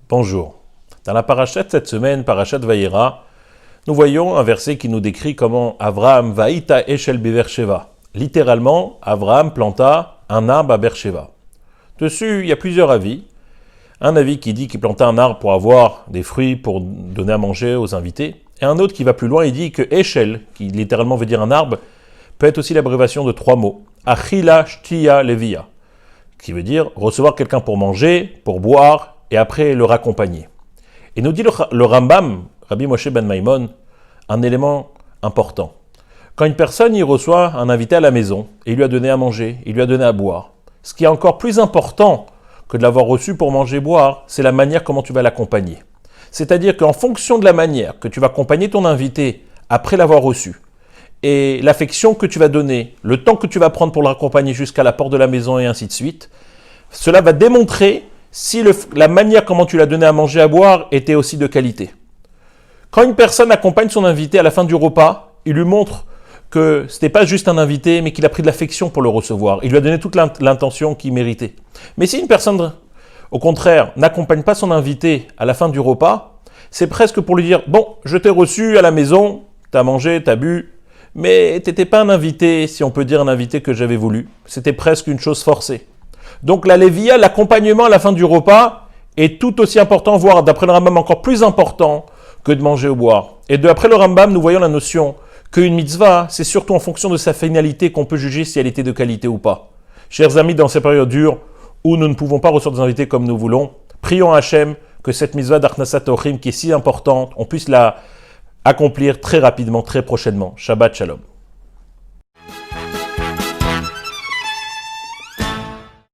Bonjour. Dans la paracha de cette semaine, parachat Vayera, nous voyons un verset qui nous décrit comment Avraham vaïta eshel beversheva. Littéralement, Avraham planta un arbre à Beersheva. Dessus, il y a plusieurs avis. Un avis qui dit qu'il planta un arbre pour avoir des fruits pour donner à manger aux invités. Et un autre qui va plus loin, il dit que eshel, qui littéralement veut dire un arbre, peut être aussi l'abréviation de trois mots. Achila, shtia, levia, qui veut dire recevoir quelqu'un pour manger, pour boire, et après le raccompagner. Et nous dit le Rambam, Rabbi Moshe ben Maimon, un élément important. Quand une personne y reçoit un invité à la maison, et il lui a donné à manger, il lui a donné à boire, ce qui est encore plus important que de l'avoir reçu pour manger et boire, c'est la manière comment tu vas l'accompagner. C'est-à-dire qu'en fonction de la manière que tu vas accompagner ton invité après l'avoir reçu, et l'affection que tu vas donner, le temps que tu vas prendre pour le raccompagner jusqu'à la porte de la maison et ainsi de suite, cela va démontrer si la manière comment tu l'as donné à manger, à boire, était aussi de qualité. Quand une personne accompagne son invité à la fin du repas, il lui montre que ce n'était pas juste un invité, mais qu'il a pris de l'affection pour le recevoir. Il lui a donné toute l'intention qu'il méritait. Mais si une personne, au contraire, n'accompagne pas son invité à la fin du repas, c'est presque pour lui dire « Bon, je t'ai reçu à la maison, t'as mangé, t'as bu, mais t'étais pas un invité, si on peut dire un invité que j'avais voulu. C'était presque une chose forcée. » Donc la lévia, l'accompagnement à la fin du repas, est tout aussi important, voire d'après le Rambam encore plus important que de manger ou boire. Et d'après le Rambam, nous voyons la notion qu'une mitzvah, c'est surtout en fonction de sa finalité qu'on peut juger si elle était de qualité ou pas. Chers amis, dans ces périodes dures où nous ne pouvons pas recevoir des invités comme nous voulons, prions à Hachem que cette mitzvah d'Arnasat Ochim qui est si importante, on puisse la accomplir très rapidement, très prochainement. Shabbat Shalom.